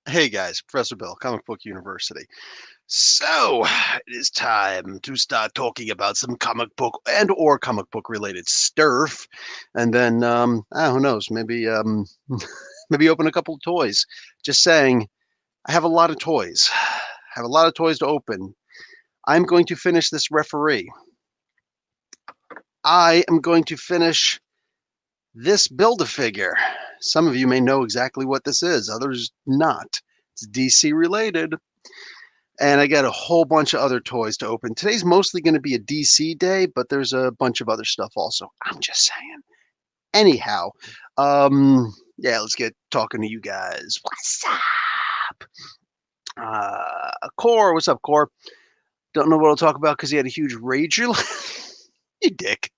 Hey guys, Professor Bill, Comic Book University. So, it is time to start talking about some comic book and or comic book related stuff. And then who knows, maybe maybe open a couple of toys. Just saying, I have a lot of toys. I have a lot of toys to open. I'm going to finish this referee. I am going to finish this Build-A-Figure. Some of you may know exactly what this is, others not. It's DC related. And I got a whole bunch of other toys to open. Today's mostly going to be a DC day, but there's a bunch of other stuff also. I'm just saying. Anyhow, yeah, let's get talking to you guys. What's up? Core, what's up, Core? Don't know what I'll talk about because he had a huge rage. You dick.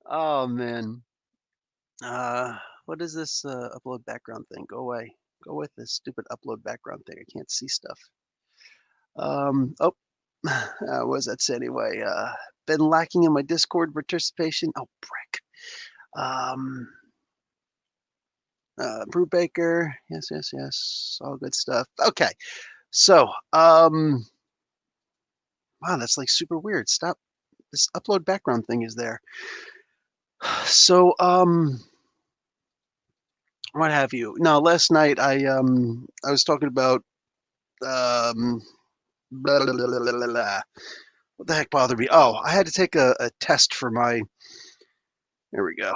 Oh man. What is this upload background thing? Go away. Go with this stupid upload background thing. I can't see stuff. Oh, what does that say anyway? Been lacking in my Discord participation. Oh, brick. Um, Brubaker. Yes, yes, yes. All good stuff. Okay. So, wow, that's like super weird. Stop. This upload background thing is there. So, what have you? No, last night I was talking about blah, blah, blah, blah, blah, blah. What the heck bothered me? Oh, I had to take a test for my. There we go.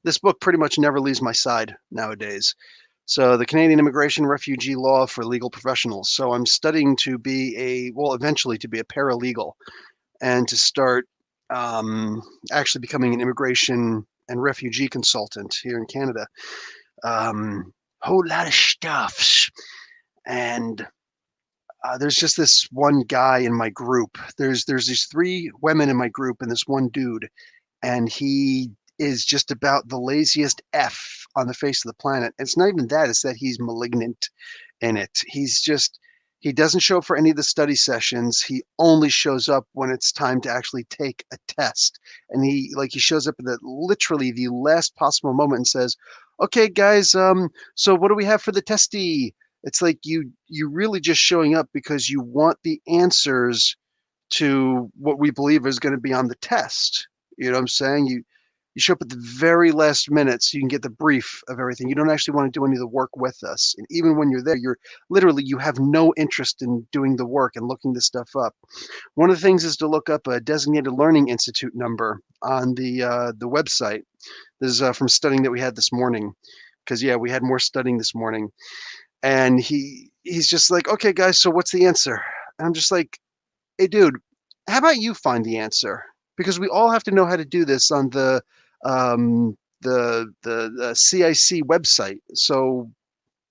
This book pretty much never leaves my side nowadays. So the Canadian Immigration Refugee Law for Legal Professionals. So I'm studying to be eventually to be a paralegal and to start actually becoming an immigration and refugee consultant here in Canada. Whole lot of stuffs. And there's just this one guy in my group. There's these three women in my group and this one dude, and he is just about the laziest F on the face of the planet. It's not even that, it's that he's malignant in it. He doesn't show up for any of the study sessions. He only shows up when it's time to actually take a test. And he shows up at literally the last possible moment and says, "Okay, guys, so what do we have for the testy?" It's like you really just showing up because you want the answers to what we believe is going to be on the test. You know what I'm saying? You show up at the very last minute so you can get the brief of everything. You don't actually want to do any of the work with us. And even when you're there, you have no interest in doing the work and looking this stuff up. One of the things is to look up a designated learning institute number on the website. This is from studying that we had this morning. Because yeah, we had more studying this morning. And he's just like, "Okay, guys, so what's the answer?" And I'm just like, "Hey, dude, how about you find the answer? Because we all have to know how to do this on the CIC website. So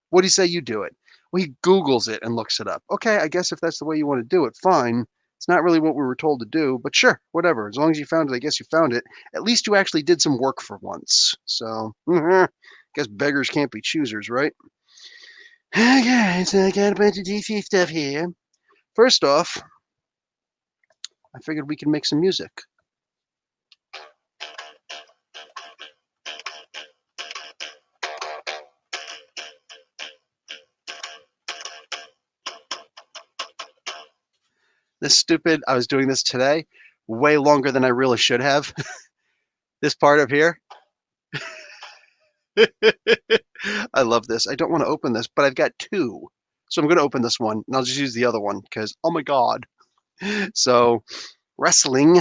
what do you say you do it?" Well, he Googles it and looks it up. Okay, I guess if that's the way you want to do it, fine. It's not really what we were told to do, but sure, whatever. As long as you found it, I guess you found it. At least you actually did some work for once. So, guess beggars can't be choosers, right? Okay, so I got a bunch of DC stuff here. First off, I figured we could make some music. I was doing this today, way longer than I really should have. This part up here. I love this. I don't want to open this, but I've got two. So I'm going to open this one and I'll just use the other one because, oh my God. So, wrestling,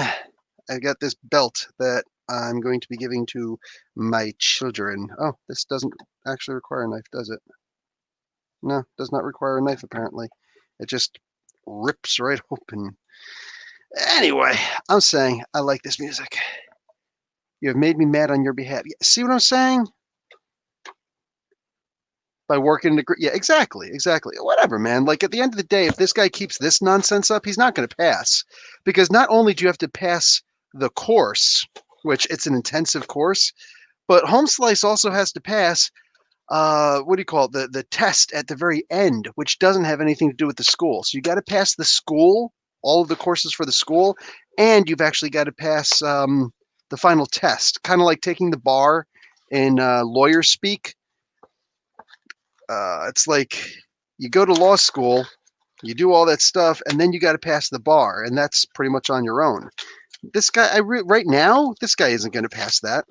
I got this belt that I'm going to be giving to my children. Oh, this doesn't actually require a knife, does it? No, does not require a knife apparently. It just rips right open. Anyway, I'm saying I like this music. You have made me mad on your behalf. See what I'm saying? By working in the yeah, exactly. Whatever, man. Like at the end of the day, if this guy keeps this nonsense up, he's not going to pass. Because not only do you have to pass the course, which it's an intensive course, but Home Slice also has to pass what do you call it? The test at the very end, which doesn't have anything to do with the school. So you got to pass the school, all of the courses for the school, and you've actually got to pass the final test, kind of like taking the bar In lawyer speak, it's like you go to law school, you do all that stuff, and then you got to pass the bar, and that's pretty much on your own. This guy, right now, this guy isn't going to pass that.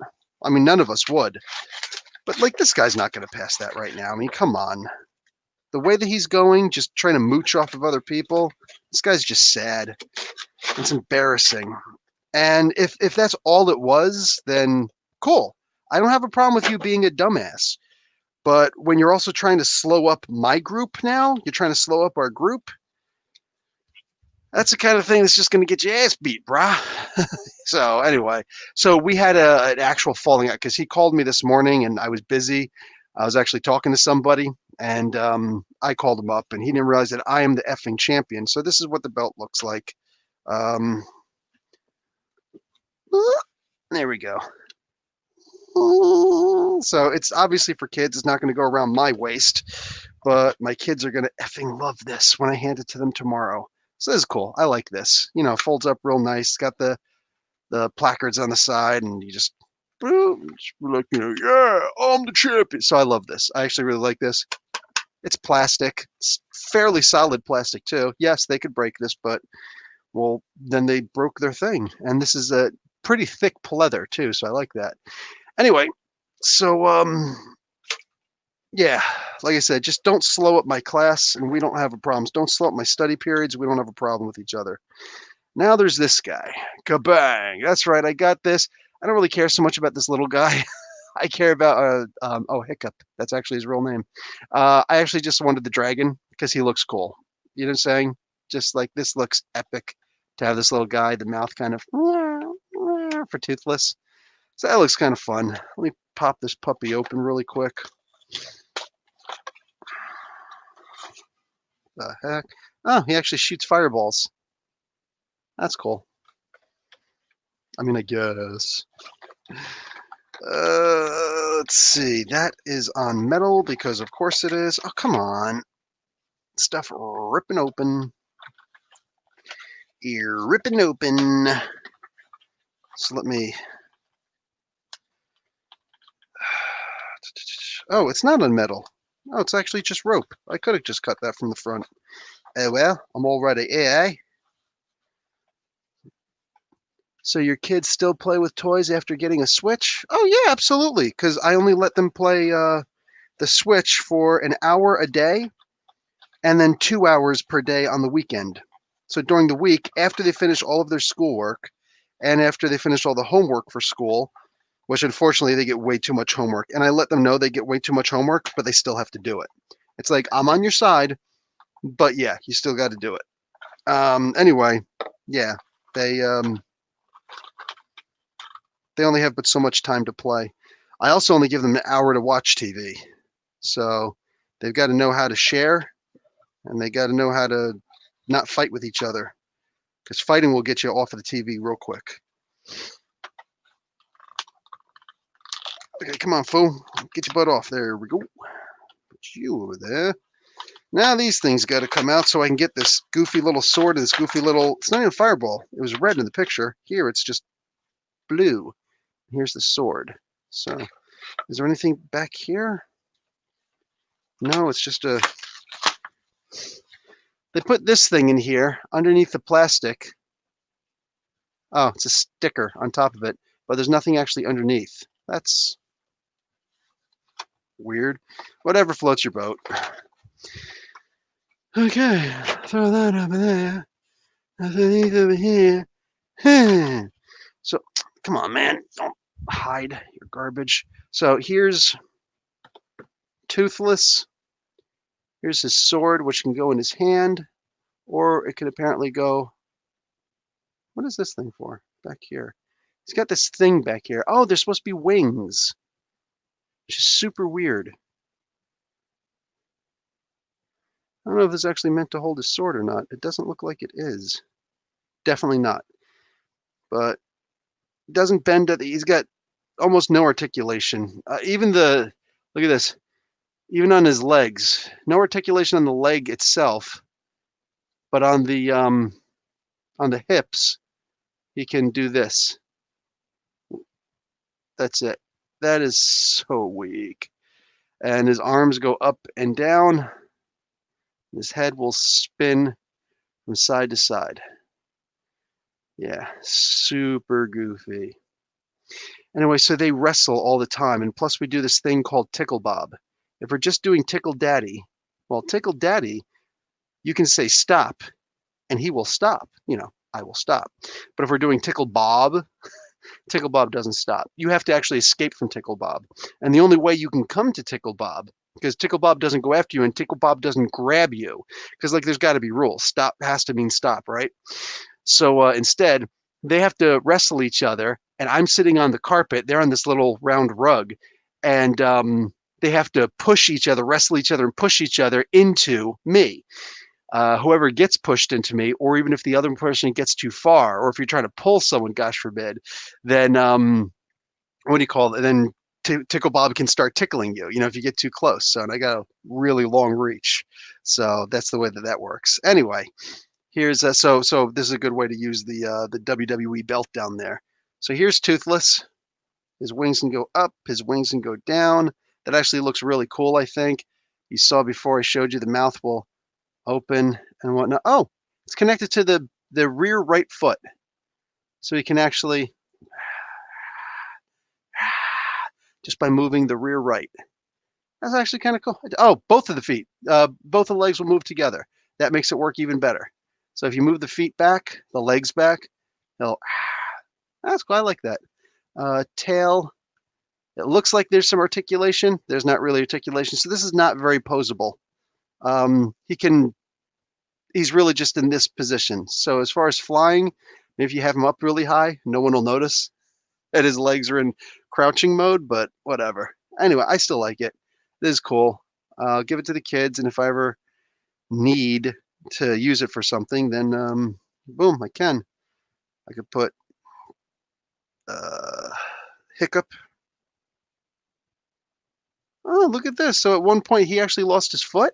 I mean, none of us would, but like this guy's not going to pass that right now. I mean, come on. The way that he's going, just trying to mooch off of other people, this guy's just sad. It's embarrassing. And if that's all it was, then cool. I don't have a problem with you being a dumbass. But when you're also trying to slow up my group now, you're trying to slow up our group, that's the kind of thing that's just going to get your ass beat, brah. So anyway, so we had an actual falling out because he called me this morning and I was busy. I was actually talking to somebody and I called him up and he didn't realize that I am the effing champion. So this is what the belt looks like. Um, there we go. So it's obviously for kids. It's not going to go around my waist, but my kids are going to effing love this when I hand it to them tomorrow. So this is cool. I like this. You know, folds up real nice. It's got the placards on the side, and you just, like, you know, yeah, I'm the champion. So I love this. I actually really like this. It's plastic. It's fairly solid plastic too. Yes, they could break this, but well, then they broke their thing. And this is a pretty thick pleather too, so I like that. Anyway, so yeah, like I said, just don't slow up my class, and we don't have a problem. Don't slow up my study periods. We don't have a problem with each other. Now there's this guy. Kabang! That's right. I got this. I don't really care so much about this little guy. I care about oh, Hiccup. That's actually his real name. I actually just wanted the dragon because he looks cool. You know what I'm saying? Just like this looks epic to have this little guy, the mouth kind of for Toothless. So that looks kind of fun. Let me pop this puppy open really quick. The heck? Oh, he actually shoots fireballs. That's cool. I mean, I guess. Let's see. That is on metal because, of course, it is. Oh, come on. Stuff ripping open. Ear ripping open. So let me. Oh, it's not on metal. Oh, it's actually just rope. I could have just cut that from the front. Oh, well, I'm already here. So your kids still play with toys after getting a Switch? Oh, yeah, absolutely. Because I only let them play the Switch for an hour a day and then 2 hours per day on the weekend. So during the week, after they finish all of their schoolwork and after they finish all the homework for school, which unfortunately they get way too much homework, and I let them know they get way too much homework, but they still have to do it. It's like, I'm on your side, but yeah, you still got to do it. Anyway, yeah, they they only have but so much time to play. I also only give them an hour to watch TV. So they've got to know how to share and they got to know how to not fight with each other because fighting will get you off of the TV real quick. Okay, come on, fool. Get your butt off. There we go. Put you over there. Now these things got to come out so I can get this goofy little sword and this goofy little, it's not even a fireball. It was red in the picture. Here it's just blue. Here's the sword. So is there anything back here? No, it's just a, they put this thing in here underneath the plastic. Oh, it's a sticker on top of it, but there's nothing actually underneath. That's weird. Whatever floats your boat. Okay, throw that over there. Underneath over here. So, come on, man. Don't hide your garbage. So here's Toothless. Here's his sword, which can go in his hand, or it can apparently go. What is this thing for? Back here. He's got this thing back here. Oh, there's supposed to be wings, which is super weird. I don't know if this is actually meant to hold his sword or not. It doesn't look like it is. Definitely not. But it doesn't bend. He's got almost no articulation. Even the, look at this. Even on his legs, no articulation on the leg itself, but on the hips, he can do this. That's it. That is so weak. And his arms go up and down. His head will spin from side to side. Yeah, super goofy. Anyway, so they wrestle all the time. And plus, we do this thing called Tickle Bob. If we're just doing Tickle Daddy, well, Tickle Daddy, you can say stop, and he will stop. I will stop. But if we're doing Tickle Bob doesn't stop. You have to actually escape from Tickle Bob. And the only way you can come to Tickle Bob, because Tickle Bob doesn't go after you and Tickle Bob doesn't grab you, because there's got to be rules. Stop has to mean stop, right? So instead, they have to wrestle each other, and I'm sitting on the carpet. They're on this little round rug, and they have to push each other, wrestle each other, and push each other into me. Whoever gets pushed into me, or even if the other person gets too far, or if you're trying to pull someone, gosh forbid, then what do you call it? Then Tickle Bob can start tickling you, if you get too close. So, and I got a really long reach. So that's the way that works. Anyway, here's so this is a good way to use the WWE belt down there. So here's Toothless. His wings can go up, his wings can go down. That actually looks really cool, I think. You saw before I showed you the mouth will open and whatnot. Oh, it's connected to the rear right foot. So you can actually, just by moving the rear right. That's actually kind of cool. Oh, both of the feet, both the legs will move together. That makes it work even better. So if you move the feet back, the legs back, they'll, that's cool. I like that. Tail, it looks like there's some articulation. There's not really articulation. So this is not very posable. He's really just in this position. So as far as flying, if you have him up really high, no one will notice that his legs are in crouching mode, but whatever. Anyway, I still like it. It is cool. I'll give it to the kids, and if I ever need to use it for something, then boom, I can. I could put Hiccup. Oh, look at this. So at one point, he actually lost his foot?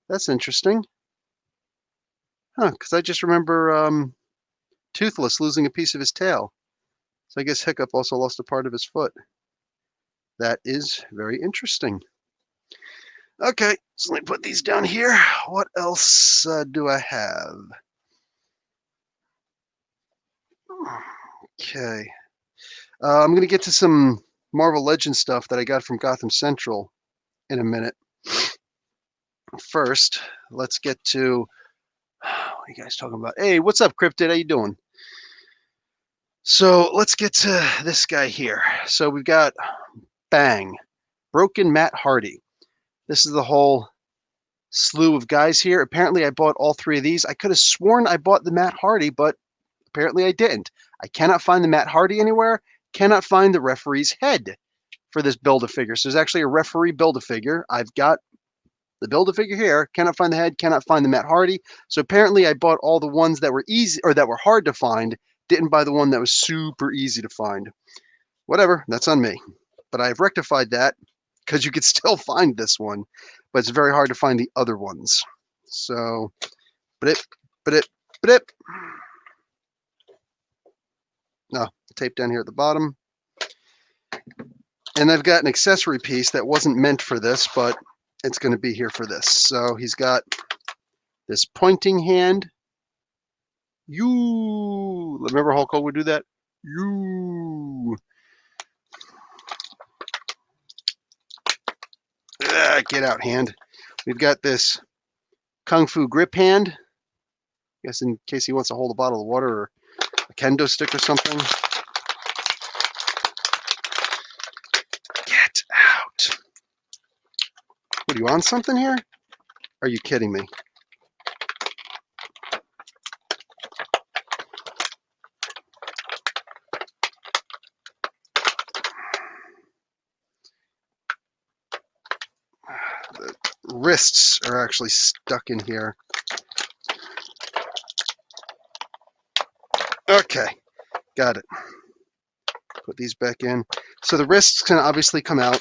That's interesting. Huh, because I just remember Toothless losing a piece of his tail. So I guess Hiccup also lost a part of his foot. That is very interesting. Okay, so let me put these down here. What else do I have? Okay. I'm going to get to some Marvel Legends stuff that I got from Gotham Central in a minute. First, let's get to, what are you guys talking about? Hey, what's up, Cryptid? How you doing? So let's get to this guy here. So we've got Bang, Broken Matt Hardy. This is the whole slew of guys here. Apparently, I bought all three of these. I could have sworn I bought the Matt Hardy, but apparently I didn't. I cannot find the Matt Hardy anywhere. Cannot find the referee's head for this Build-A-Figure. So there's actually a referee Build-A-Figure. I've got the Build-A-Figure here. Cannot find the head. Cannot find the Matt Hardy. So apparently I bought all the ones that were easy or that were hard to find. Didn't buy the one that was super easy to find. Whatever. That's on me. But I've rectified that because you could still find this one, but it's very hard to find the other ones. So, but it. No, tape down here at the bottom. And I've got an accessory piece that wasn't meant for this, but it's going to be here for this. So he's got this pointing hand. You remember Hulk Hogan would do that? You. Get out, hand. We've got this Kung Fu grip hand. I guess in case he wants to hold a bottle of water or a kendo stick or something. Get out. What, are you on something here? Are you kidding me? The wrists are actually stuck in here. Okay, got it. Put these back in. So the wrists can obviously come out.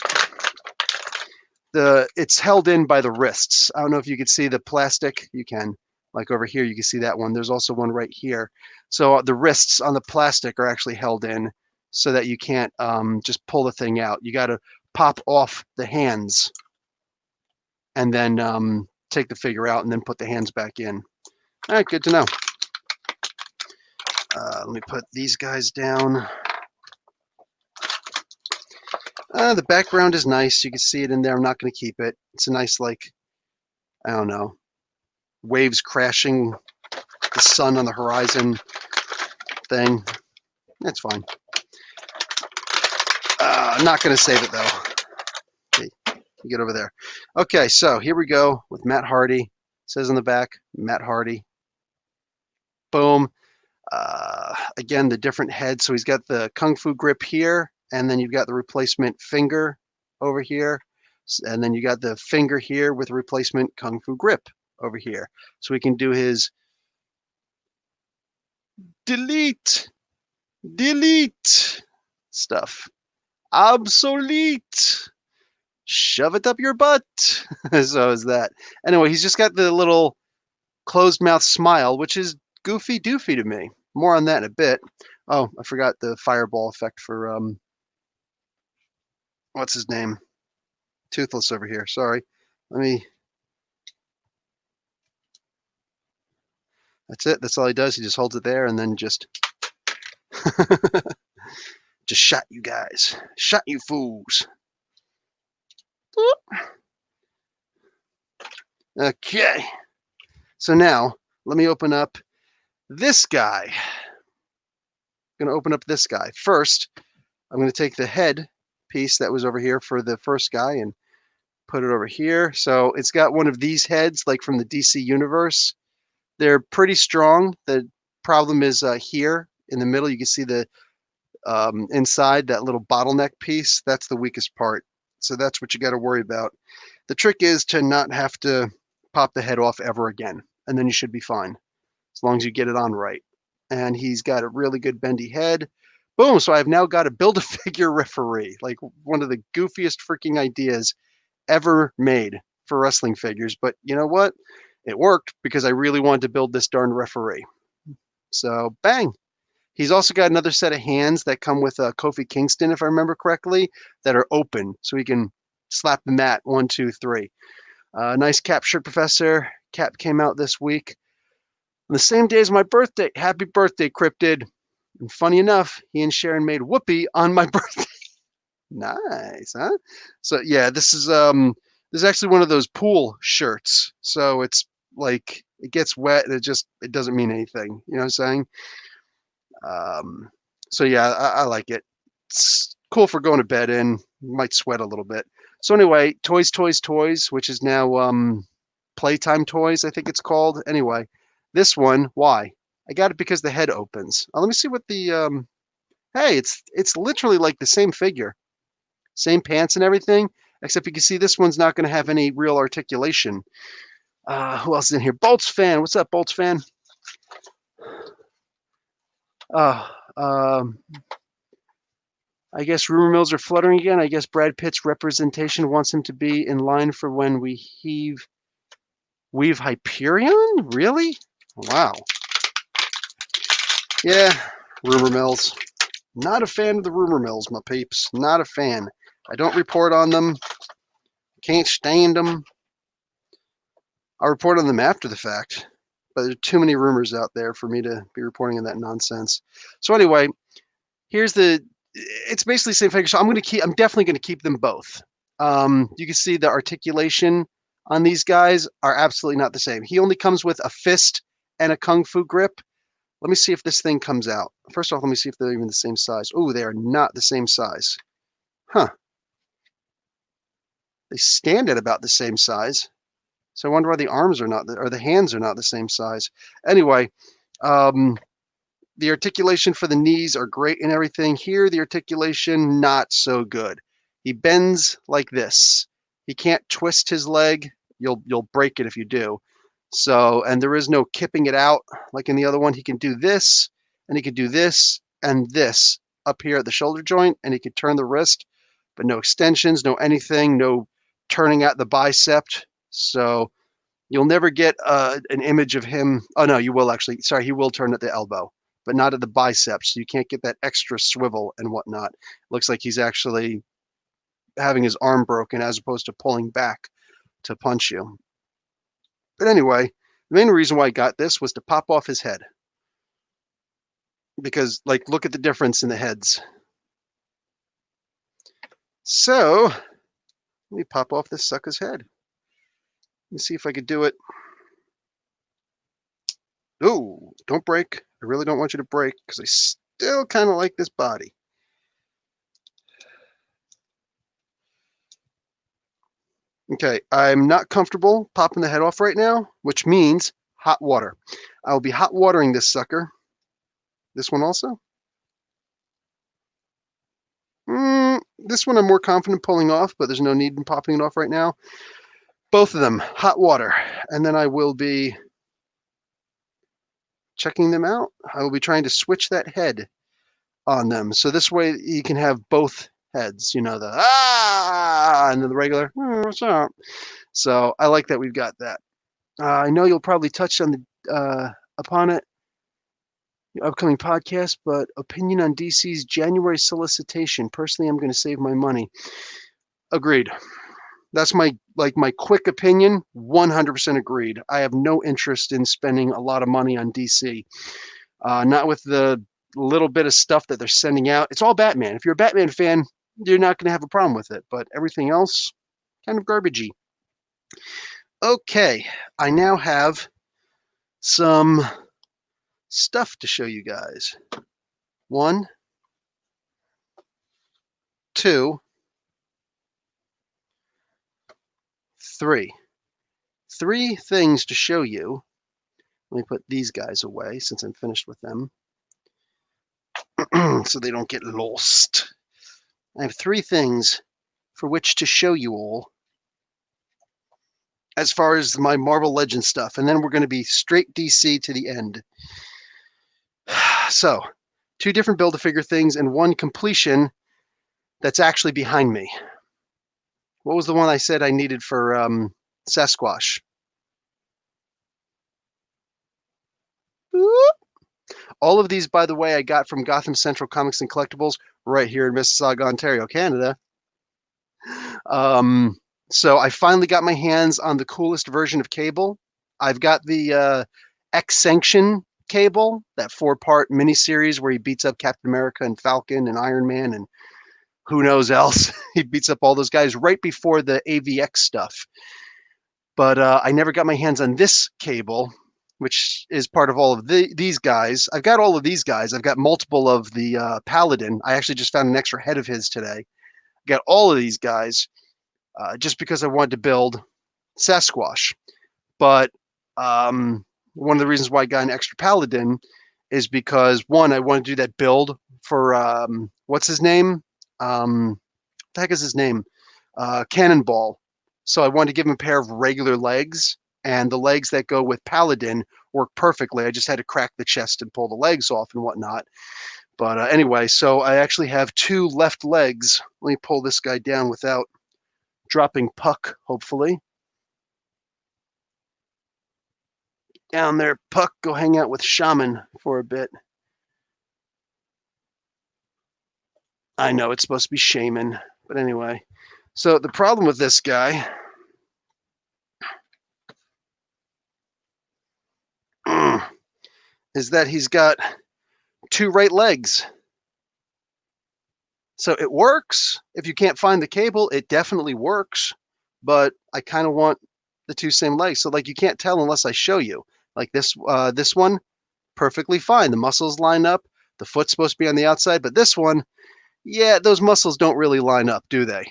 It's held in by the wrists. I don't know if you can see the plastic. You can. Like over here, you can see that one. There's also one right here. So the wrists on the plastic are actually held in. so that you can't just pull the thing out. You got to pop off the hands and then take the figure out and then put the hands back in. All right, good to know. Let me put these guys down. The background is nice. You can see it in there. I'm not going to keep it. It's a nice, like, I don't know, waves crashing, the sun on the horizon thing. That's fine. I'm not going to save it, though. Okay, you get over there. Okay, so here we go with Matt Hardy. It says on the back, Matt Hardy. Boom. Again, the different heads. So he's got the Kung Fu grip here, and then you've got the replacement finger over here. And then you got the finger here with replacement Kung Fu grip over here. So we can do his delete stuff. Obsolete. Shove it up your butt. So is that. Anyway, he's just got the little closed mouth smile, which is goofy doofy to me. More on that in a bit. Oh, I forgot the fireball effect for what's his name? Toothless over here. Sorry. That's it. That's all he does. He just holds it there and then just just shot you guys. Shot you fools. Okay. So now let me open up this guy. I'm going to open up this guy. First, I'm going to take the head piece that was over here for the first guy and put it over here. So it's got one of these heads, like from the DC universe. They're pretty strong. The problem is here in the middle, you can see the inside, that little bottleneck piece. That's the weakest part. So that's what you got to worry about. The trick is to not have to pop the head off ever again, and then you should be fine, as long as you get it on right. And he's got a really good bendy head. Boom, so I've now got a Build-A-Figure referee, like one of the goofiest freaking ideas ever made for wrestling figures. But you know what? It worked because I really wanted to build this darn referee. So bang. He's also got another set of hands that come with Kofi Kingston, if I remember correctly, that are open, so he can slap the mat 1, 2, 3. Nice Cap shirt, Professor. Cap came out this week on the same day as my birthday. Happy birthday, Cryptid. And funny enough, he and Sharon made whoopee on my birthday. Nice, huh? So yeah, this is actually one of those pool shirts. So it's like it gets wet and it doesn't mean anything. You know what I'm saying? So yeah, I like it. It's cool for going to bed in. Might sweat a little bit. So anyway, Toys, which is now Playtime Toys, I think it's called. Anyway, this one, why? I got it because the head opens. Let me see what the hey, it's literally like the same figure. Same pants and everything, except you can see this one's not going to have any real articulation. Who else is in here? Bolts Fan. What's up, Bolts Fan? I guess rumor mills are fluttering again. I guess Brad Pitt's representation wants him to be in line for when we weave Hyperion? Really? Wow. Yeah, rumor mills. Not a fan of the rumor mills, my peeps. Not a fan. I don't report on them. Can't stand them. I report on them after the fact, but there are too many rumors out there for me to be reporting on that nonsense. So anyway, it's basically the same figure. So I'm definitely going to keep them both. You can see the articulation on these guys are absolutely not the same. He only comes with a fist and a Kung Fu grip. Let me see if this thing comes out. First off, let me see if they're even the same size. Oh, they are not the same size. Huh. They stand at about the same size. So I wonder why the arms are not, or the hands are not the same size. Anyway, the articulation for the knees are great and everything. Here, the articulation, not so good. He bends like this. He can't twist his leg. You'll break it if you do. So, and there is no kipping it out like in the other one. He can do this, and he can do this, and this up here at the shoulder joint, and he can turn the wrist, but no extensions, no anything, no turning out the bicep. So you'll never get an image of him. Oh, no, you will actually. Sorry, he will turn at the elbow, but not at the biceps. So you can't get that extra swivel and whatnot. Looks like he's actually having his arm broken as opposed to pulling back to punch you. But anyway, the main reason why I got this was to pop off his head. Because, like, look at the difference in the heads. So, let me pop off this sucker's head. Let me see if I could do it. Ooh, don't break. I really don't want you to break because I still kind of like this body. Okay, I'm not comfortable popping the head off right now, which means hot water. I will be hot watering this sucker. This one also? This one I'm more confident pulling off, but there's no need in popping it off right now. Both of them, hot water. And then I will be checking them out. I will be trying to switch that head on them. So this way you can have both heads, you know, the and then the regular, what's up? So I like that we've got that. I know you'll probably touch on the upon it, your upcoming podcast, but opinion on DC's January solicitation. Personally, I'm going to save my money. Agreed. That's my quick opinion. 100% agreed. I have no interest in spending a lot of money on DC. Not with the little bit of stuff that they're sending out. It's all Batman. If you're a Batman fan, you're not going to have a problem with it. But everything else, kind of garbagey. Okay, I now have some stuff to show you guys. 1, 2, 3. 3 things to show you. Let me put these guys away since I'm finished with them. So they don't get lost. I have 3 things for which to show you all as far as my Marvel Legends stuff, and then we're going to be straight DC to the end. So, 2 different Build-A-Figure things and 1 completion that's actually behind me. What was the one I said I needed for Sasquatch? All of these, by the way, I got from Gotham Central Comics and Collectibles right here in Mississauga, Ontario, Canada. So I finally got my hands on the coolest version of Cable. I've got the X-Sanction Cable, that 4-part miniseries where he beats up Captain America and Falcon and Iron Man and who knows else. He beats up all those guys right before the AVX stuff. But I never got my hands on this Cable, which is part of all of these guys. I've got all of these guys. I've got multiple of the Paladin. I actually just found an extra head of his today. Got all of these guys just because I wanted to build Sasquatch. But one of the reasons why I got an extra Paladin is because, 1, I want to do that build for, what's his name? What the heck is his name? Cannonball. So I wanted to give him a pair of regular legs, and the legs that go with Paladin work perfectly. I just had to crack the chest and pull the legs off and whatnot. But anyway, so I actually have 2 left legs. Let me pull this guy down without dropping Puck, hopefully. Down there, Puck, go hang out with Shaman for a bit. I know it's supposed to be Shaman, but anyway. So the problem with this guy is that he's got 2 right legs. So it works. If you can't find the cable, it definitely works. But I kind of want the 2 same legs. So like you can't tell unless I show you. Like this one, perfectly fine. The muscles line up. The foot's supposed to be on the outside. But this one, yeah, those muscles don't really line up, do they?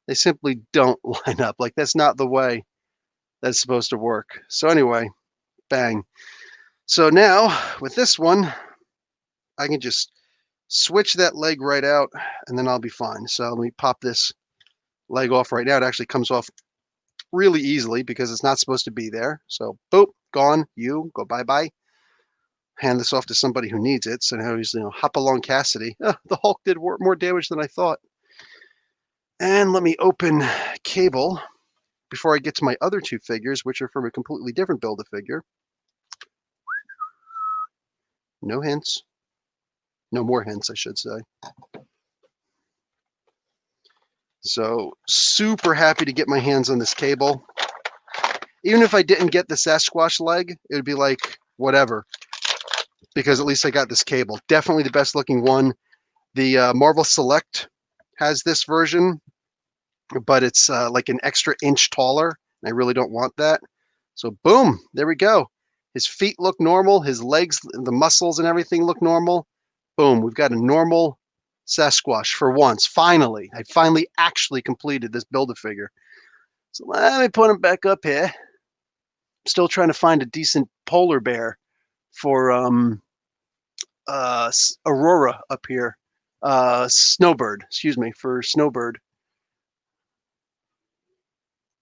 They simply don't line up. Like that's not the way that's supposed to work. So anyway, bang. So now with this one, I can just switch that leg right out and then I'll be fine. So let me pop this leg off right now. It actually comes off really easily because it's not supposed to be there. So boop, gone. You go bye-bye. Hand this off to somebody who needs it. So now he's, hop along Cassidy. The Hulk did more damage than I thought. And let me open Cable before I get to my other 2 figures, which are from a completely different Build-A-Figure. No hints. No more hints, I should say. So super happy to get my hands on this cable. Even if I didn't get the Sasquatch leg, it would be like, whatever. Because at least I got this cable. Definitely the best looking one. The Marvel Select has this version, but it's like an extra inch taller. I really don't want that. So boom, there we go. His feet look normal. His legs, the muscles and everything look normal. Boom, we've got a normal Sasquatch for once. Finally, I finally actually completed this Build-A-Figure. So let me put him back up here. Still trying to find a decent polar bear for Aurora up here. Snowbird, excuse me, for Snowbird.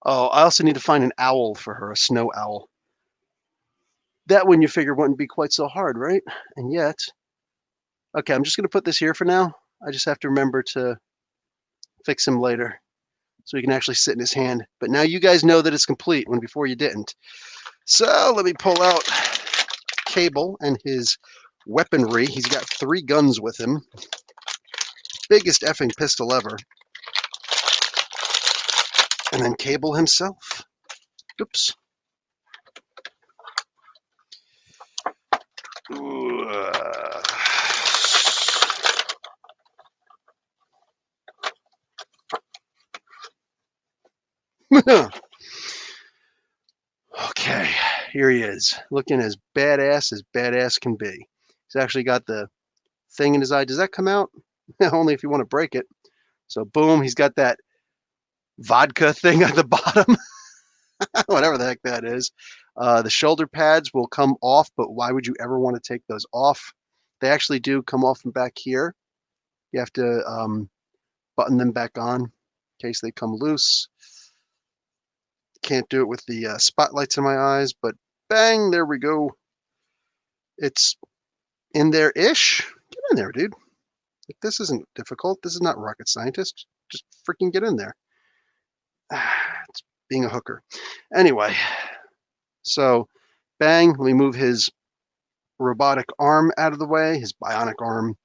Oh, I also need to find an owl for her, a snow owl. That one you figure wouldn't be quite so hard, right? And yet, okay, I'm just going to put this here for now. I just have to remember to fix him later so he can actually sit in his hand. But now you guys know that it's complete when before you didn't. So let me pull out Cable and his weaponry. He's got 3 guns with him. Biggest effing pistol ever. And then Cable himself. Oops. Okay, here he is, looking as badass can be. He's actually got the thing in his eye. Does that come out? Only if you want to break it. So boom, he's got that vodka thing at the bottom. Whatever the heck that is. The shoulder pads will come off, but why would you ever want to take those off? They actually do come off from back here. You have to button them back on in case they come loose. Can't do it with the spotlights in my eyes, but bang, there we go. It's in there-ish. Get in there, dude. Like, this isn't difficult. This is not rocket scientist. Just freaking get in there. It's being a hooker. Anyway, so bang, let me move his robotic arm out of the way, his bionic arm.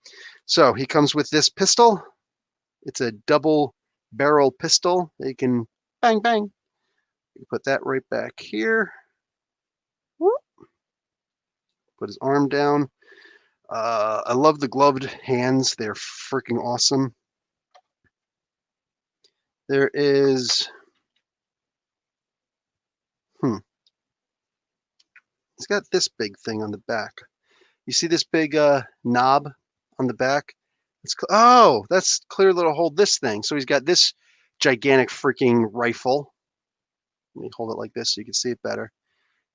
So he comes with this pistol. It's a double barrel pistol. They can bang, bang. You put that right back here. Put his arm down. I love the gloved hands. They're freaking awesome. There is, he's got this big thing on the back. You see this big knob on the back? Oh, that's clearly to hold this thing. So he's got this gigantic freaking rifle. Let me hold it like this so you can see it better.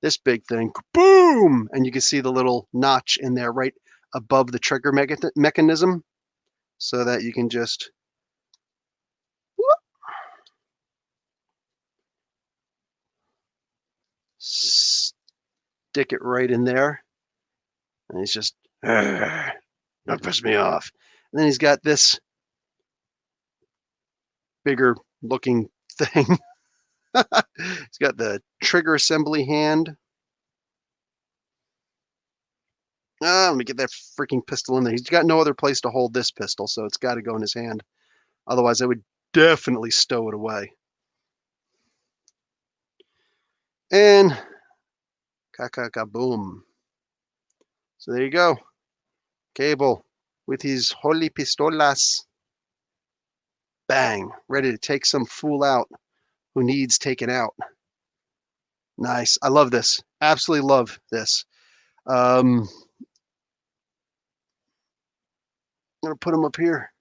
This big thing, boom! And you can see the little notch in there right above the trigger mechanism so that you can just stick it right in there. And he's just, don't piss me off. And then he's got this bigger looking thing. He's got the trigger assembly hand. Let me get that freaking pistol in there. He's got no other place to hold this pistol, so it's got to go in his hand. Otherwise, I would definitely stow it away. And boom. So there you go. Cable with his holy pistolas. Bang. Ready to take some fool out who needs taken out. Nice. I love this. Absolutely love this. I'm going to put him up here.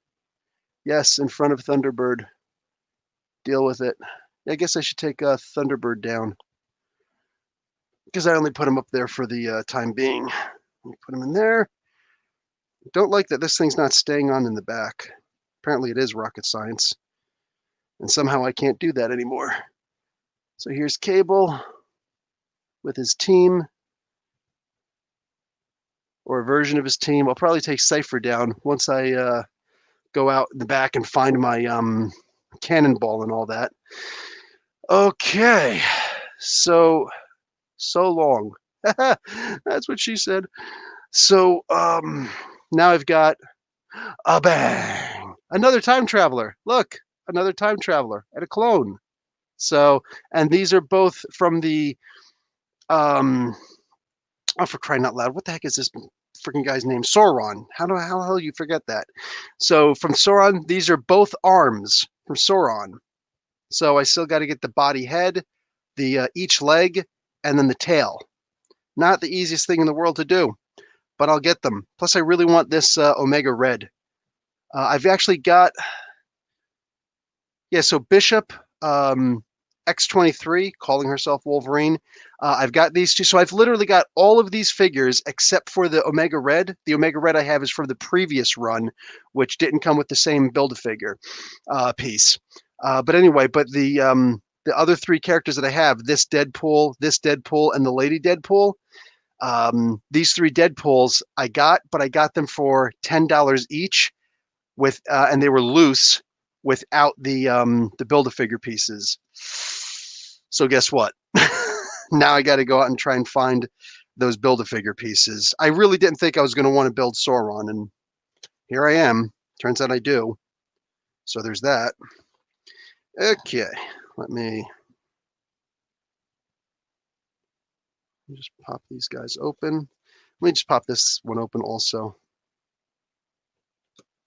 Yes, in front of Thunderbird. Deal with it. I guess I should take Thunderbird down because I only put him up there for the time being. Let me put him in there. Don't like that this thing's not staying on in the back. Apparently it is rocket science. And somehow I can't do that anymore. So here's Cable with his team. Or a version of his team. I'll probably take Cypher down once I go out in the back and find my cannonball and all that. Okay. So long. That's what she said. So now I've got a bang. Another time traveler. Look, another time traveler and a clone. So, and these are both from the oh, for crying out loud, what the heck is this freaking guy's name? Sauron. How the hell you forget that? So from Sauron, these are both arms from Sauron. So I still got to get the body head, the each leg, and then the tail. Not the easiest thing in the world to do, but I'll get them. Plus, I really want this Omega Red. I've actually got, yeah, so Bishop, X-23, calling herself Wolverine. I've got these two. So I've literally got all of these figures except for the Omega Red. The Omega Red I have is from the previous run, which didn't come with the same Build-A-Figure piece. But anyway, but the other three characters that I have, this Deadpool, and the Lady Deadpool, these three Deadpools I got, but I got them for $10 each, with and they were loose without the Build-A-Figure pieces. So guess what? Now I got to go out and try and find those Build-A-Figure pieces. I really didn't think I was going to want to build Sauron, and here I am. Turns out I do. So there's that. Okay, let me just pop these guys open. Let me just pop this one open also.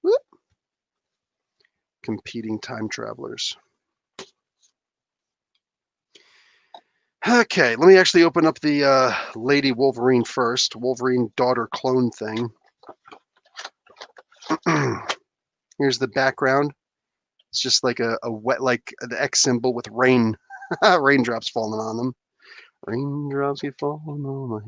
Whoop. Competing time travelers. Okay, let me actually open up the Lady Wolverine first. Wolverine daughter clone thing. Here's the background. It's just like a wet, like the X symbol with rain, raindrops falling on them. Raindrops keep falling on my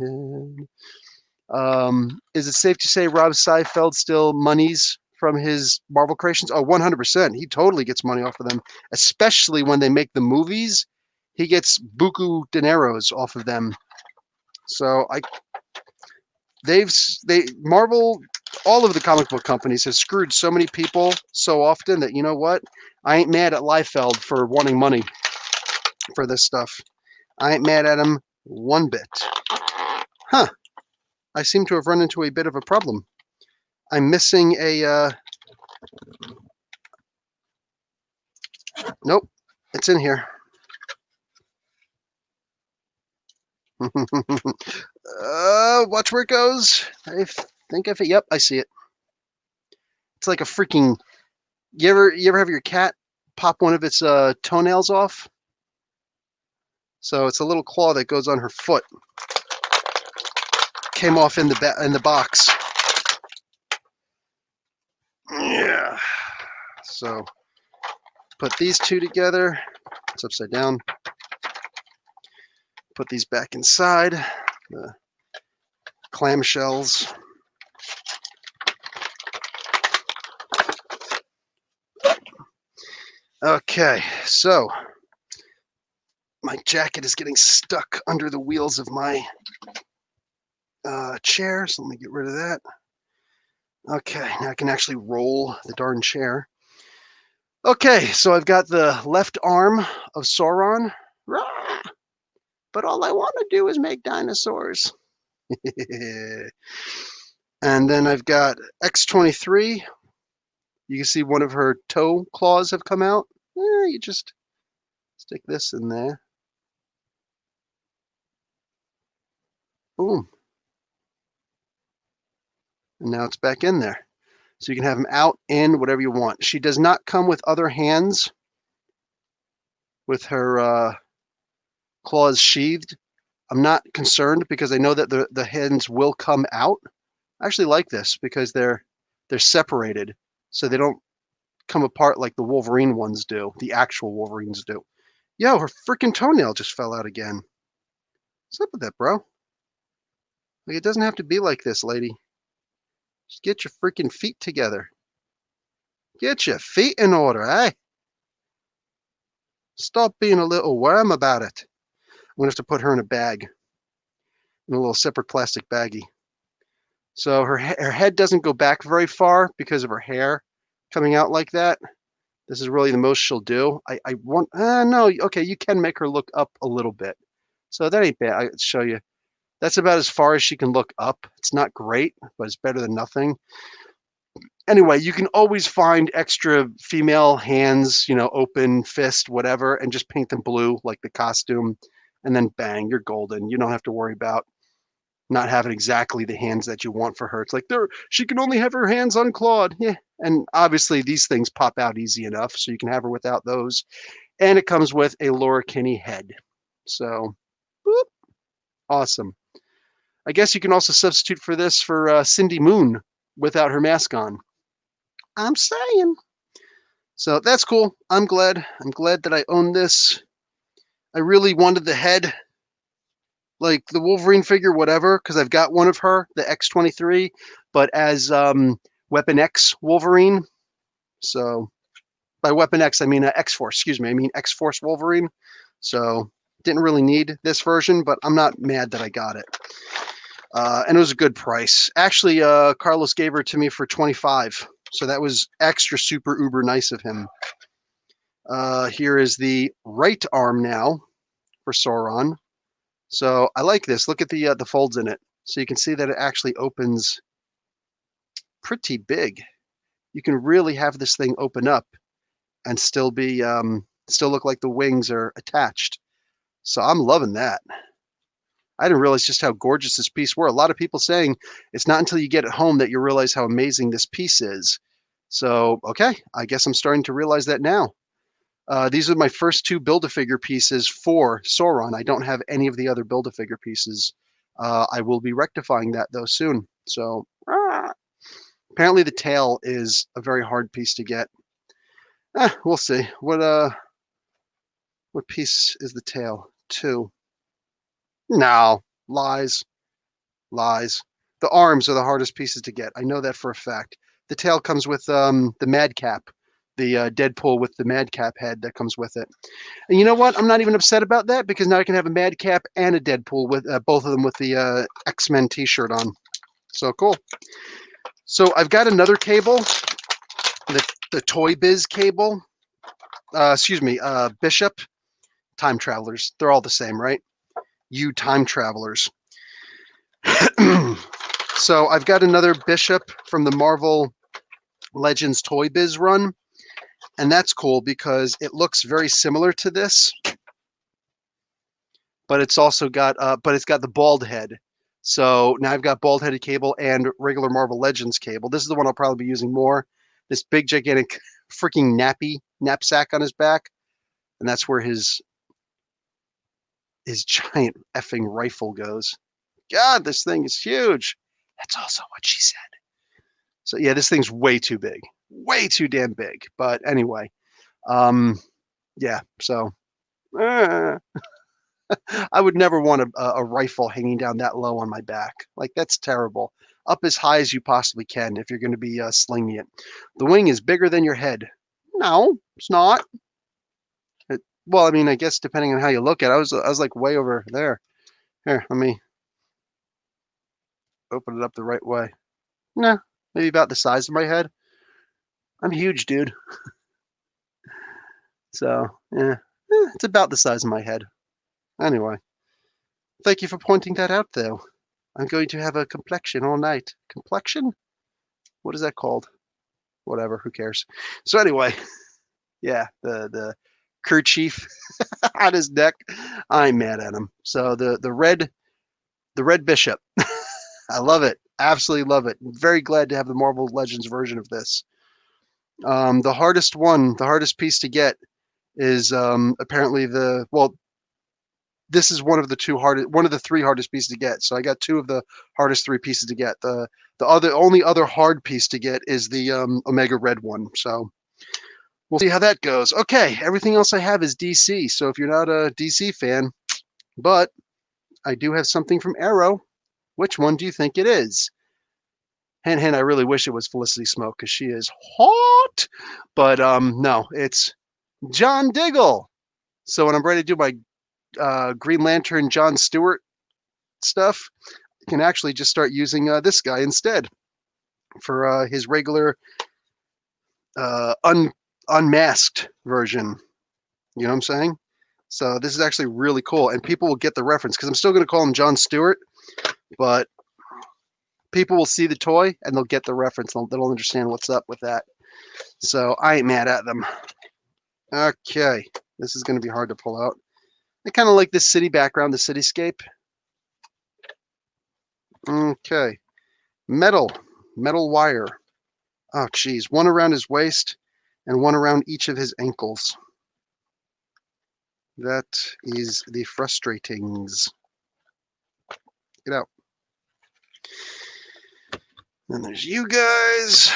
head. Is it safe to say Rob Liefeld still monies from his Marvel creations? Oh, 100%. He totally gets money off of them, especially when they make the movies. He gets buku dineros off of them. So Marvel, all of the comic book companies have screwed so many people so often that, you know what? I ain't mad at Liefeld for wanting money for this stuff. I ain't mad at him one bit. Huh. I seem to have run into a bit of a problem. I'm missing a, nope, it's in here. Watch where it goes. I think if it, yep, I see it. It's like a freaking, you ever have your cat pop one of its toenails off? So it's a little claw that goes on her foot. Came off in the box. Yeah. So put these two together. It's upside down. Put these back inside the clamshells. Okay, so my jacket is getting stuck under the wheels of my chair, so let me get rid of that. Okay, now I can actually roll the darn chair. Okay, so I've got the left arm of Sauron. But all I want to do is make dinosaurs. And then I've got X-23. You can see one of her toe claws have come out. You just stick this in there. Boom. And now it's back in there. So you can have them out, in, whatever you want. She does not come with other hands with her claws sheathed. I'm not concerned because I know that the hands will come out. I actually like this because they're separated, so they don't come apart like the Wolverine ones do, the actual Wolverines do. Yo, her freaking toenail just fell out again. What's up with that, bro? Like, it doesn't have to be like this, lady. Just get your freaking feet together. Get your feet in order, eh? Stop being a little worm about it. I'm gonna have to put her in a bag, in a little separate plastic baggie. So her head doesn't go back very far because of her hair coming out like that. This is really the most she'll do. I want, no, okay, you can make her look up a little bit. So that ain't bad. I'll show you. That's about as far as she can look up. It's not great, but it's better than nothing. Anyway, you can always find extra female hands, open fist, whatever, and just paint them blue like the costume, and then bang, you're golden. You don't have to worry about not having exactly the hands that you want for her. It's like she can only have her hands unclawed. Yeah. And obviously these things pop out easy enough, so you can have her without those. And it comes with a Laura Kinney head. So, whoop, awesome. I guess you can also substitute for this for Cindy Moon without her mask on. I'm saying. So that's cool. I'm glad. I'm glad that I own this. I really wanted the head, like the Wolverine figure, whatever, because I've got one of her, the X-23, but as Weapon X Wolverine. So by Weapon X, I mean X-Force. Excuse me, I mean X-Force Wolverine. So didn't really need this version, but I'm not mad that I got it. And it was a good price. Actually, Carlos gave her to me for 25, so that was extra super uber nice of him. Here is the right arm now for Sauron. So I like this. Look at the folds in it. So you can see that it actually opens pretty big. You can really have this thing open up and still be still look like the wings are attached. So I'm loving that. I didn't realize just how gorgeous this piece were. A lot of people saying it's not until you get it home that you realize how amazing this piece is. So, okay, I guess I'm starting to realize that now. These are my first two Build-A-Figure pieces for Sauron. I don't have any of the other Build-A-Figure pieces. I will be rectifying that, though, soon. So, apparently the tail is a very hard piece to get. We'll see. What piece is the tail? 2. No, lies. Lies. The arms are the hardest pieces to get. I know that for a fact. The tail comes with the Madcap, the Deadpool with the Madcap head that comes with it. And you know what? I'm not even upset about that because now I can have a Madcap and a Deadpool with both of them with the X-Men T-shirt on. So cool. So I've got another cable, the Toy Biz cable. Excuse me, Bishop. Time Travelers. They're all the same, right? You Time Travelers. So I've got another Bishop from the Marvel Legends Toy Biz run, and that's cool because it looks very similar to this, but it's also got it's got the bald head. So now I've got bald headed cable and regular Marvel Legends cable. This is the one I'll probably be using more. This big gigantic freaking knapsack on his back, and that's where his giant effing rifle goes. God, this thing is huge. That's also what she said. So yeah, this thing's way too big, way too damn big. But anyway, yeah. So I would never want a rifle hanging down that low on my back. Like that's terrible. Up as high as you possibly can if you're going to be slinging it. The wing is bigger than your head. No, it's not. Well, I mean, I guess depending on how you look at it, I was like way over there. Here, let me open it up the right way. Nah, maybe about the size of my head. I'm huge, dude. So, yeah, it's about the size of my head. Anyway, thank you for pointing that out, though. I'm going to have a complexion all night. Complexion? What is that called? Whatever, who cares? So anyway, yeah, the kerchief on his neck. I'm mad at him. So the red bishop. I love it. Absolutely love it. I'm very glad to have the Marvel Legends version of this. The hardest piece to get is apparently this is one of the 3 hardest pieces to get. So I got 2 of the hardest 3 pieces to get. The only other hard piece to get is the Omega Red one. So we'll see how that goes. Okay, everything else I have is DC. So if you're not a DC fan, but I do have something from Arrow. Which one do you think it is? Hint, hint, I really wish it was Felicity Smoke because she is hot. But no, it's John Diggle. So when I'm ready to do my Green Lantern John Stewart stuff, I can actually just start using this guy instead for his regular unmasked version. You know what I'm saying? So this is actually really cool, and people will get the reference because I'm still going to call him John Stewart, but people will see the toy and they'll get the reference. They'll understand what's up with that. So I ain't mad at them. Okay, this is going to be hard to pull out. I kind of like this city background, the cityscape. Okay, metal wire. Oh, geez, one around his waist and one around each of his ankles. That is the frustratings. Get out. Then there's you guys.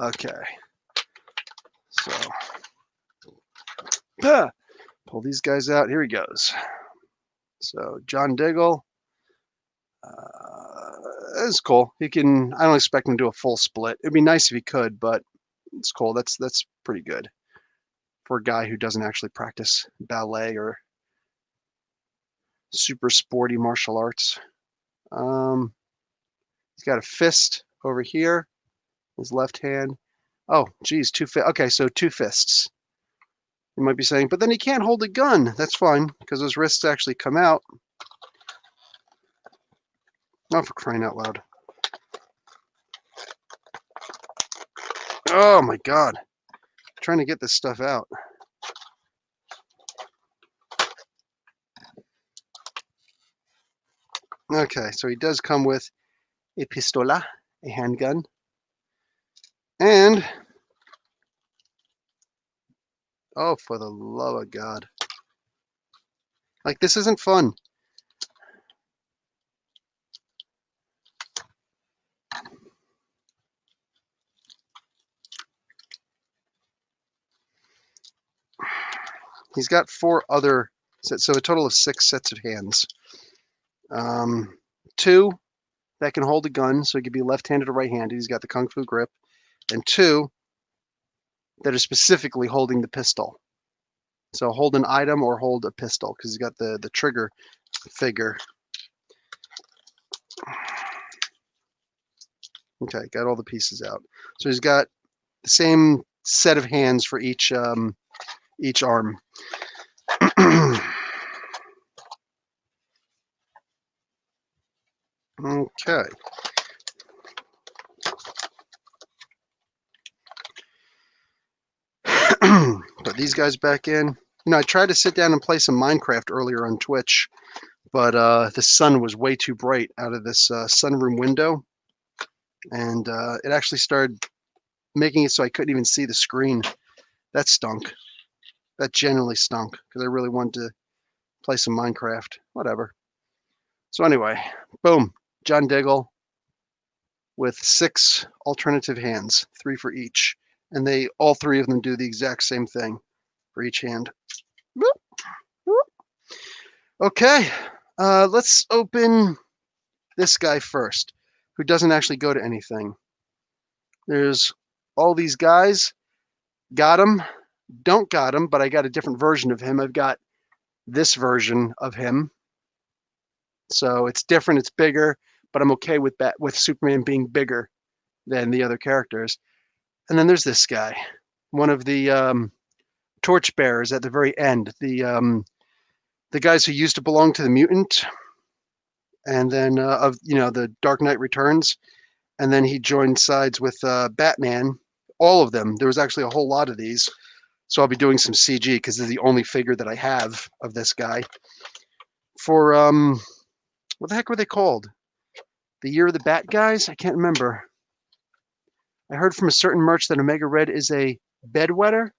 Okay. So, pull these guys out. Here he goes. So, John Diggle. It's cool. He can. I don't expect him to do a full split. It'd be nice if he could, but it's cool. That's pretty good for a guy who doesn't actually practice ballet or super sporty martial arts. He's got a fist over here. His left hand. Oh, geez, two fists. Okay, so two fists. You might be saying, but then he can't hold a gun. That's fine, because those wrists actually come out. Not for crying out loud. Oh my God. I'm trying to get this stuff out. Okay, so he does come with a pistola, a handgun. And, oh, for the love of God. Like, this isn't fun. He's got four other sets, so a total of 6 sets of hands. 2 that can hold a gun, so he could be left-handed or right-handed. He's got the Kung Fu grip. And 2 that are specifically holding the pistol. So hold an item or hold a pistol, because he's got the trigger figure. Okay, got all the pieces out. So he's got the same set of hands for each arm. Okay. Put these guys back in. You know, I tried to sit down and play some Minecraft earlier on Twitch, but the sun was way too bright out of this sunroom window, and it actually started making it so I couldn't even see the screen. That stunk. That genuinely stunk, because I really wanted to play some Minecraft. Whatever. So anyway, boom. John Diggle with 6 alternative hands, 3 for each. And all 3 of them do the exact same thing for each hand. Okay, let's open this guy first, who doesn't actually go to anything. There's all these guys. Got him. Don't got him, but I got a different version of him. I've got this version of him. So it's different, it's bigger, but I'm okay with Superman being bigger than the other characters. And then there's this guy, one of the torchbearers at the very end, the guys who used to belong to the mutant, and then of the Dark Knight Returns, and then he joined sides with Batman. All of them. There was actually a whole lot of these, so I'll be doing some CG because this is the only figure that I have of this guy. For what the heck were they called? The Year of the Bat guys? I can't remember. I heard from a certain merch that Omega Red is a bedwetter.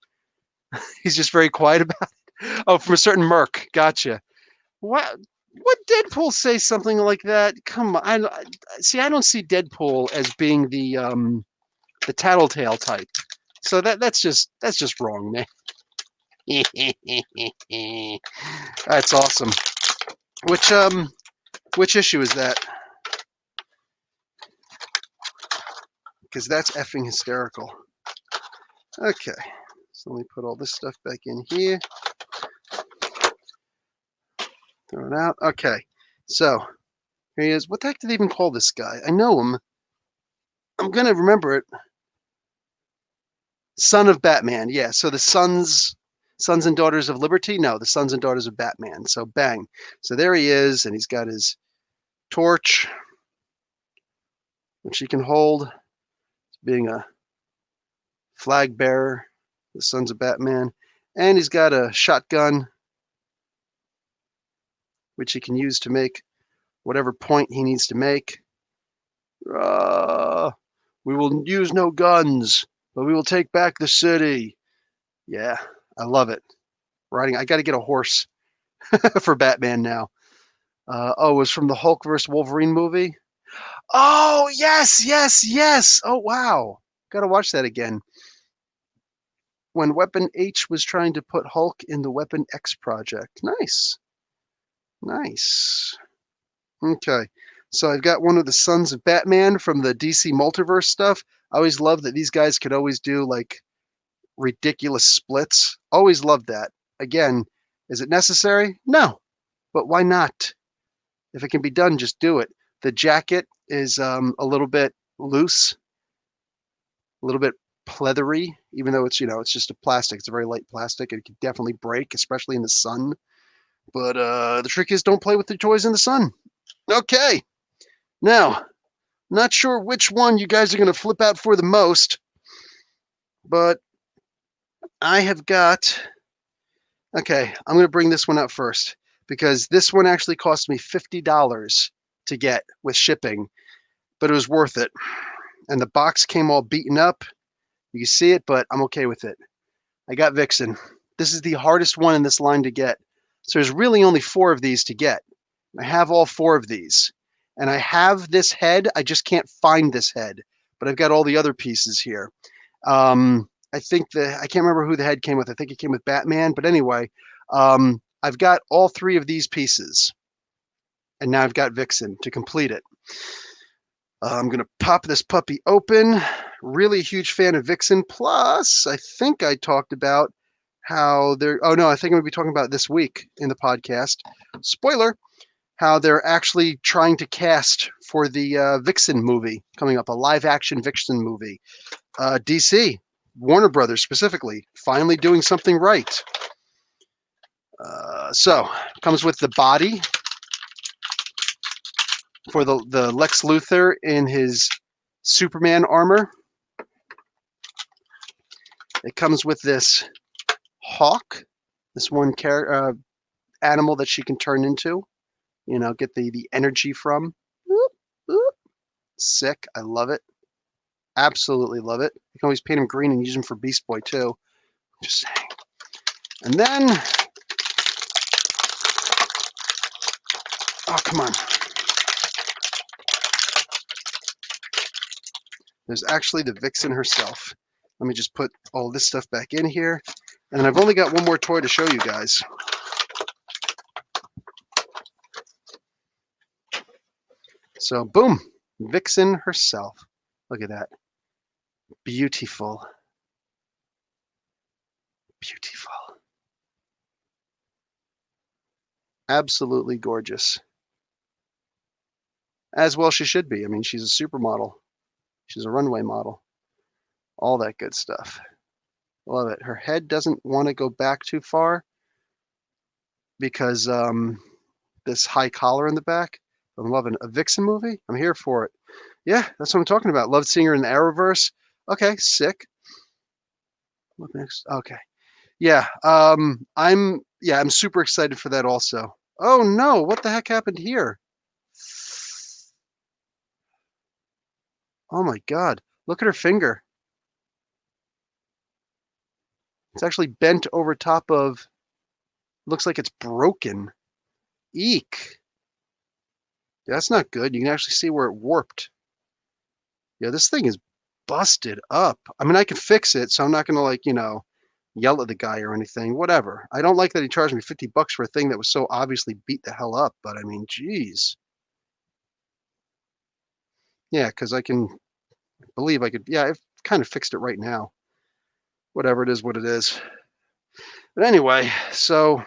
He's just very quiet about it. Oh, from a certain merc. Gotcha. What Deadpool say something like that? Come on. I don't see Deadpool as being the tattletale type. So that's just wrong, man. That's awesome. Which issue is that? Because that's effing hysterical. Okay. So let me put all this stuff back in here. Throw it out. Okay. So here he is. What the heck do they even call this guy? I know him. I'm gonna remember it. Son of Batman. Yeah. So the sons and daughters of liberty. No, the sons and daughters of Batman. So bang. So there he is, and he's got his torch, which he can hold, being a flag bearer, the sons of Batman, and he's got a shotgun, which he can use to make whatever point he needs to make. We will use no guns, but we will take back the city. Yeah, I love it. Riding, I got to get a horse for Batman now. Oh, it was from the Hulk vs. Wolverine movie. Oh, yes. Oh, wow. Got to watch that again. When Weapon H was trying to put Hulk in the Weapon X project. Nice. Okay. So I've got one of the Sons of Batman from the DC Multiverse stuff. I always love that these guys could always do like ridiculous splits. Always loved that. Again, is it necessary? No. But why not? If it can be done, just do it. The jacket is a little bit loose, a little bit pleathery, even though it's just a plastic. It's a very light plastic. It could definitely break, especially in the sun. But the trick is don't play with the toys in the sun. Okay. Now, not sure which one you guys are going to flip out for the most, but I have got... Okay, I'm going to bring this one out first because this one actually cost me $50 to get with shipping, but it was worth it. And the box came all beaten up. You can see it, but I'm okay with it. I got Vixen. This is the hardest one in this line to get. So there's really only 4 of these to get. I have all 4 of these. And I have this head. I just can't find this head. But I've got all the other pieces here. I can't remember who the head came with. I think it came with Batman. But anyway, I've got all 3 of these pieces. And now I've got Vixen to complete it. I'm going to pop this puppy open. Really huge fan of Vixen. Plus, I think I talked about how they're... Oh, no, I think I'm going to be talking about this week in the podcast. Spoiler, how they're actually trying to cast for the Vixen movie coming up, a live-action Vixen movie. DC, Warner Brothers specifically, finally doing something right. So, comes with the body for the Lex Luthor in his Superman armor. It comes with this hawk, this one animal that she can turn into, get the energy from. Sick. I love it. Absolutely love it. You can always paint him green and use him for Beast Boy too. Just saying. And then, oh, come on. There's actually the Vixen herself. Let me just put all this stuff back in here. And then I've only got one more toy to show you guys. So, boom. Vixen herself. Look at that. Beautiful. Beautiful. Absolutely gorgeous. As well she should be. I mean, she's a supermodel. She's a runway model. All that good stuff. Love it. Her head doesn't want to go back too far because this high collar in the back. I'm loving a Vixen movie. I'm here for it. Yeah, that's what I'm talking about. Loved seeing her in the Arrowverse. Okay, sick. What next? Okay. Yeah, I'm super excited for that also. Oh no, what the heck happened here? Oh my God. Look at her finger. It's actually bent over top of, looks like it's broken. Eek. Yeah, that's not good. You can actually see where it warped. Yeah, this thing is busted up. I mean, I can fix it, so I'm not gonna like, yell at the guy or anything. Whatever. I don't like that he charged me $50 for a thing that was so obviously beat the hell up, but I mean, geez. Yeah, because I can believe I could, yeah, I've kind of fixed it right now. Whatever it is, what it is. But anyway, so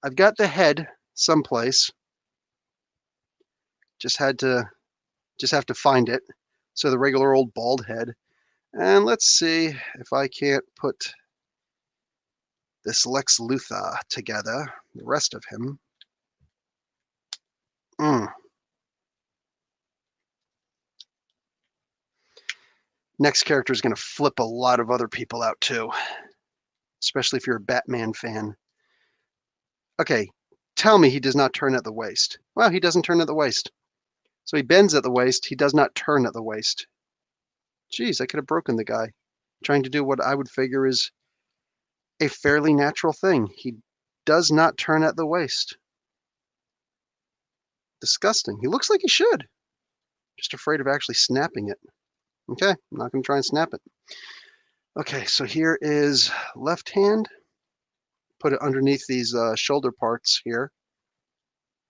I've got the head someplace. Just had to just have to find it. So the regular old bald head. And let's see if I can't put this Lex Luthor together, the rest of him. Next character is going to flip a lot of other people out too, especially if you're a Batman fan. Okay, tell me he does not turn at the waist. Well, he doesn't turn at the waist. So he bends at the waist, he does not turn at the waist. Geez, I could have broken the guy trying to do what I would figure is a fairly natural thing. He does not turn at the waist. Disgusting. He looks like he should. Just afraid of actually snapping it. Okay, I'm not going to try and snap it. Okay, so here is left hand. Put it underneath these shoulder parts here.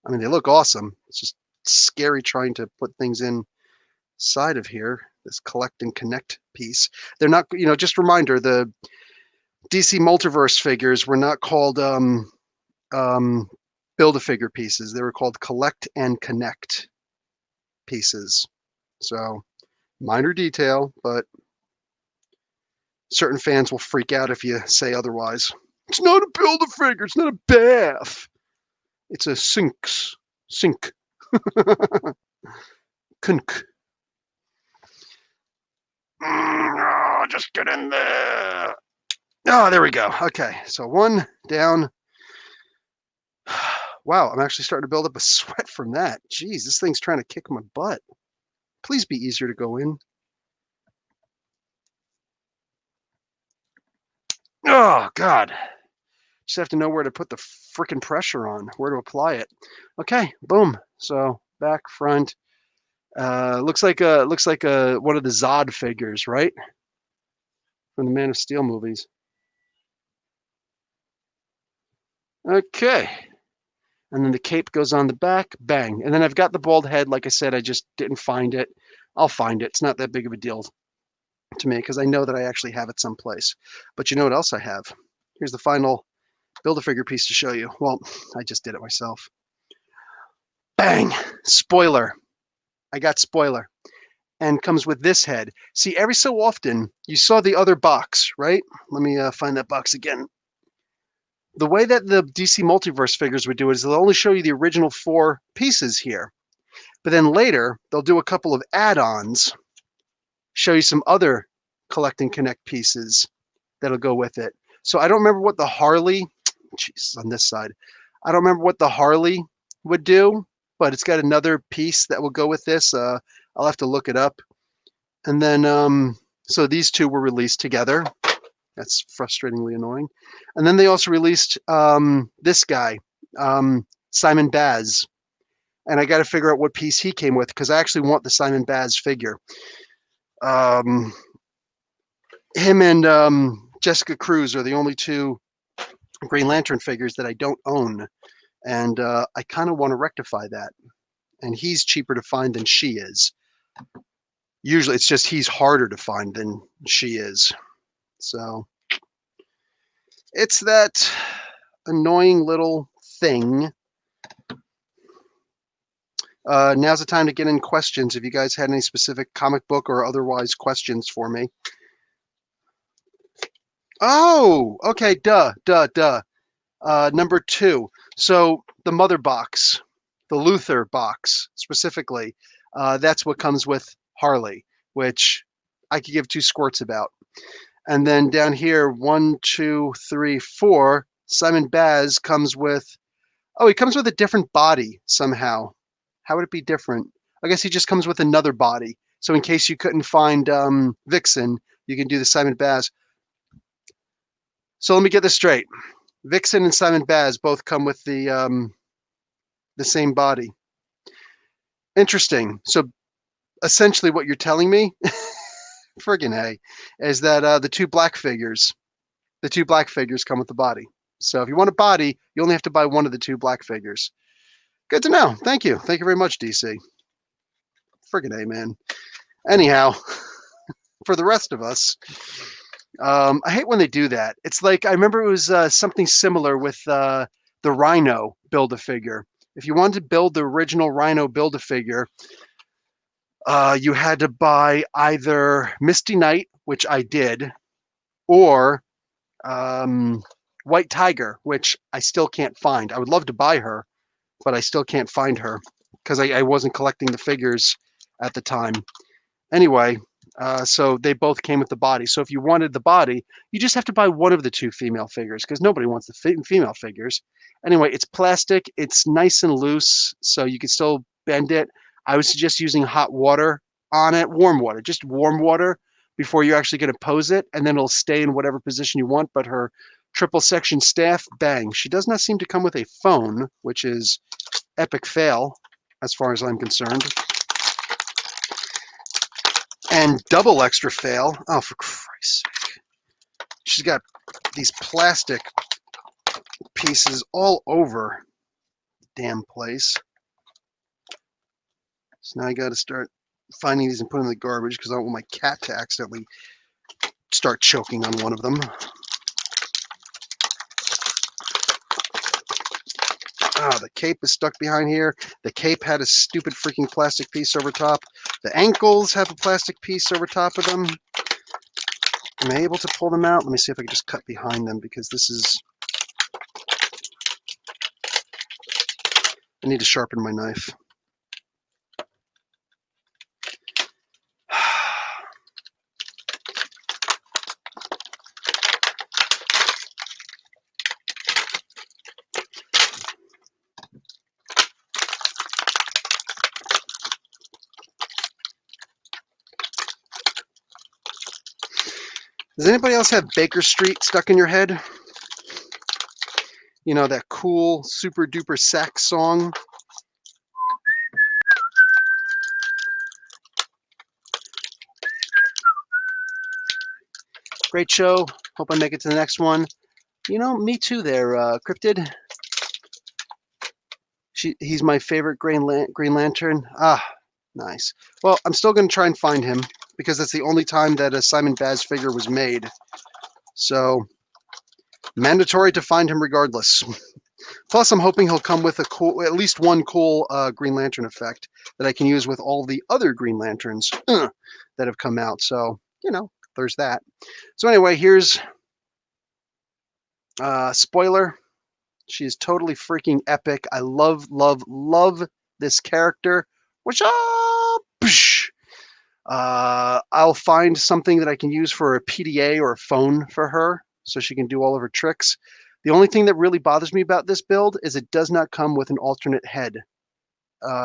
I mean, they look awesome. It's just scary trying to put things inside of here. This collect and connect piece. They're not, just a reminder, the DC Multiverse figures were not called Build-A-Figure pieces. They were called collect and connect pieces. So minor detail, but certain fans will freak out if you say otherwise. It's not a Build-A-Figure. It's not a bath. It's a sink. Kunk. Oh, just get in there. Oh, there we go. Okay, so one down. Wow, I'm actually starting to build up a sweat from that. Jeez, this thing's trying to kick my butt. Please be easier to go in. Oh, God. Just have to know where to put the freaking pressure on, where to apply it. Okay, boom. So back, front. Looks like one of the Zod figures, right? From the Man of Steel movies. Okay. And then the cape goes on the back, bang. And then I've got the bald head. Like I said, I just didn't find it. I'll find it. It's not that big of a deal to me because I know that I actually have it someplace. But you know what else I have? Here's the final Build-A-Figure piece to show you. Well, I just did it myself. Bang! Spoiler. I got spoiler. And comes with this head. See, every so often, you saw the other box, right? Let me find that box again. The way that the DC Multiverse figures would do it is they'll only show you the original 4 pieces here. But then later, they'll do a couple of add-ons, show you some other collect and connect pieces that'll go with it. So I don't remember what the Harley, jeez, on this side, I don't remember what the Harley would do, but it's got another piece that will go with this. I'll have to look it up. And then, so these two were released together. That's frustratingly annoying. And then they also released this guy, Simon Baz. And I got to figure out what piece he came with because I actually want the Simon Baz figure. Him and Jessica Cruz are the only 2 Green Lantern figures that I don't own. And I kind of want to rectify that. And he's cheaper to find than she is. Usually it's just he's harder to find than she is. So it's that annoying little thing. Now's the time to get in questions if you guys had any specific comic book or otherwise questions for me. Oh, okay, duh. Number 2. So the mother box, the Luthor box specifically, that's what comes with Harley, which I could give 2 squirts about. And then down here, 1, 2, 3, 4, Simon Baz comes with, oh, he comes with a different body somehow. How would it be different? I guess he just comes with another body. So in case you couldn't find Vixen, you can do the Simon Baz. So let me get this straight. Vixen and Simon Baz both come with the same body. Interesting. So essentially what you're telling me, friggin' A, is that the two black figures come with the body. So if you want a body, you only have to buy one of the two black figures. Good to know. Thank you. Thank you very much, DC. Friggin' A, man. Anyhow, for the rest of us, I hate when they do that. It's like, I remember it was something similar with the Rhino Build-A-Figure. If you wanted to build the original Rhino Build-A-Figure, you had to buy either Misty Knight, which I did, or White Tiger, which I still can't find. I would love to buy her, but I still can't find her because I wasn't collecting the figures at the time. Anyway, so they both came with the body. So if you wanted the body, you just have to buy one of the two female figures because nobody wants the female figures. Anyway, it's plastic. It's nice and loose, so you can still bend it. I would suggest using hot water on it, warm water, just warm water before you're actually going to pose it, and then it'll stay in whatever position you want. But her triple section staff, bang. She does not seem to come with a phone, which is epic fail as far as I'm concerned. And double extra fail. Oh, for Christ's sake. She's got these plastic pieces all over the damn place. So now I got to start finding these and putting them in the garbage because I don't want my cat to accidentally start choking on one of them. Ah, the cape is stuck behind here. The cape had a stupid freaking plastic piece over top. The ankles have a plastic piece over top of them. Am I able to pull them out? Let me see if I can just cut behind them because this is... I need to sharpen my knife. Does anybody else have Baker Street stuck in your head? You know, that cool, super duper sax song? Great show. Hope I make it to the next one. You know, me too there, Cryptid. He's my favorite Green Lantern. Ah, nice. Well, I'm still going to try and find him because that's the only time that a Simon Baz figure was made. So, mandatory to find him regardless. Plus, I'm hoping he'll come with at least one cool Green Lantern effect that I can use with all the other Green Lanterns that have come out. So, you know, there's that. So anyway, here's spoiler. She is totally freaking epic. I love, love, love this character. I'll find something that I can use for a PDA or a phone for her so she can do all of her tricks. The only thing that really bothers me about this build is it does not come with an alternate head,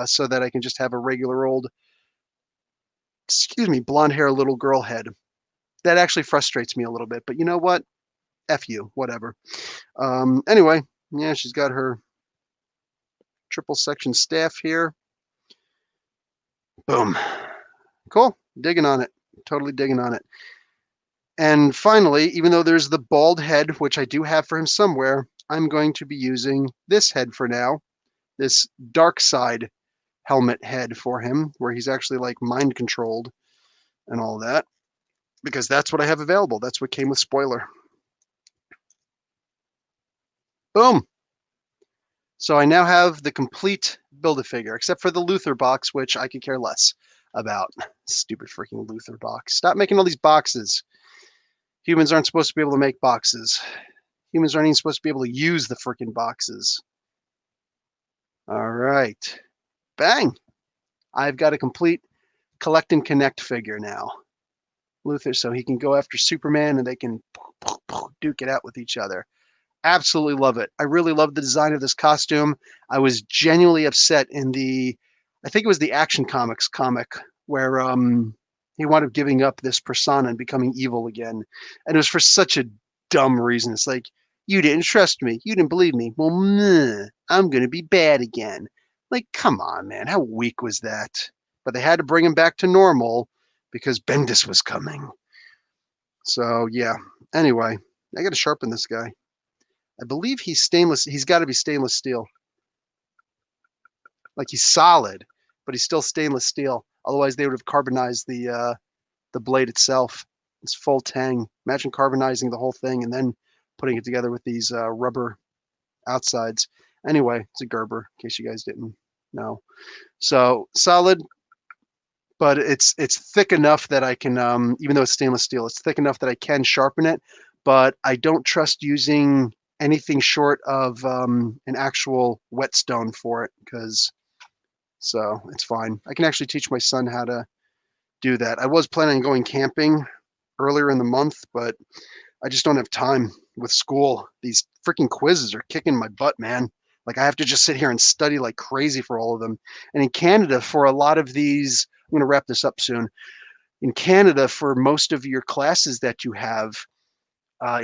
so that I can just have a regular old, blonde hair little girl head. That actually frustrates me a little bit, but you know what? F you, whatever. Anyway, yeah, she's got her triple section staff here. Boom. Cool. Digging on it. Totally digging on it. And finally, even though there's the bald head, which I do have for him somewhere, I'm going to be using this head for now. This dark side helmet head for him, where he's actually like mind controlled and all that. Because that's what I have available. That's what came with spoiler. Boom. So I now have the complete Build-A-Figure, except for the Luther box, which I could care less about. Stupid freaking Luther box. Stop making all these boxes. Humans aren't supposed to be able to make boxes. Humans aren't even supposed to be able to use the freaking boxes. All right. Bang. I've got a complete collect and connect figure now. Luther, so he can go after Superman and they can duke it out with each other. Absolutely love it. I really love the design of this costume. I was genuinely upset in I think it was the Action Comics comic where he wound up giving up this persona and becoming evil again. And it was for such a dumb reason. It's like, you didn't trust me. You didn't believe me. Well, meh, I'm going to be bad again. Like, come on, man. How weak was that? But they had to bring him back to normal because Bendis was coming. So, yeah. Anyway, I got to sharpen this guy. I believe he's stainless. He's got to be stainless steel. Like, he's solid, but he's still stainless steel. Otherwise, they would have carbonized the blade itself. It's full tang. Imagine carbonizing the whole thing and then putting it together with these rubber outsides. Anyway, it's a Gerber, in case you guys didn't know. So solid, but it's thick enough that I can, even though it's stainless steel, it's thick enough that I can sharpen it. But I don't trust using anything short of an actual whetstone for it, because so it's fine. I can actually teach my son how to do that. I was planning on going camping earlier in the month, but I just don't have time with school. These freaking quizzes are kicking my butt, man. Like I have to just sit here and study like crazy for all of them. And in Canada, for a lot of these, I'm going to wrap this up soon. In Canada, for most of your classes that you have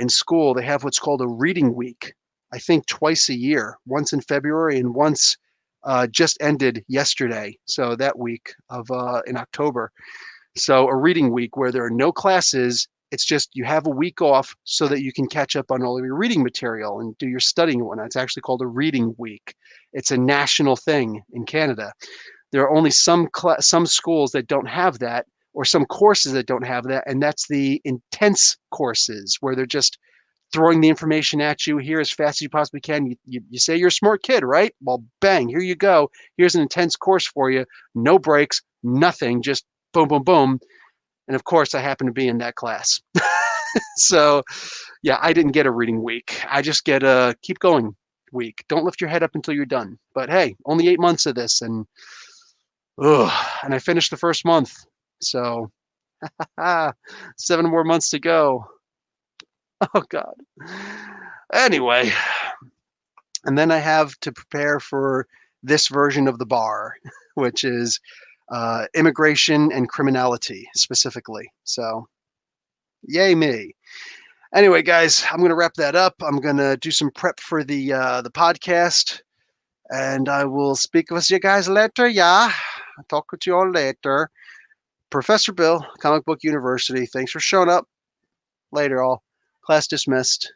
in school, they have what's called a reading week. I think twice a year, once in February and once just ended yesterday. So that week of in October. So a reading week where there are no classes. It's just you have a week off so that you can catch up on all of your reading material and do your studying and whatnot. It's actually called a reading week. It's a national thing in Canada. There are only some schools that don't have that, or some courses that don't have that, and that's the intense courses where they're just throwing the information at you here as fast as you possibly can. You say you're a smart kid, right? Well, bang, here you go. Here's an intense course for you. No breaks, nothing, just boom, boom, boom. And of course, I happen to be in that class. So, yeah, I didn't get a reading week. I just get a keep going week. Don't lift your head up until you're done. But hey, only 8 months of this, and I finished the first month. So, 7 more months to go. Oh God. Anyway, and then I have to prepare for this version of the bar, which is immigration and criminality specifically. So, yay me. Anyway, guys, I'm gonna wrap that up. I'm gonna do some prep for the podcast, and I will speak with you guys later. Yeah, I'll talk with you all later. Professor Bill, Comic Book University. Thanks for showing up. Later, all. Class dismissed.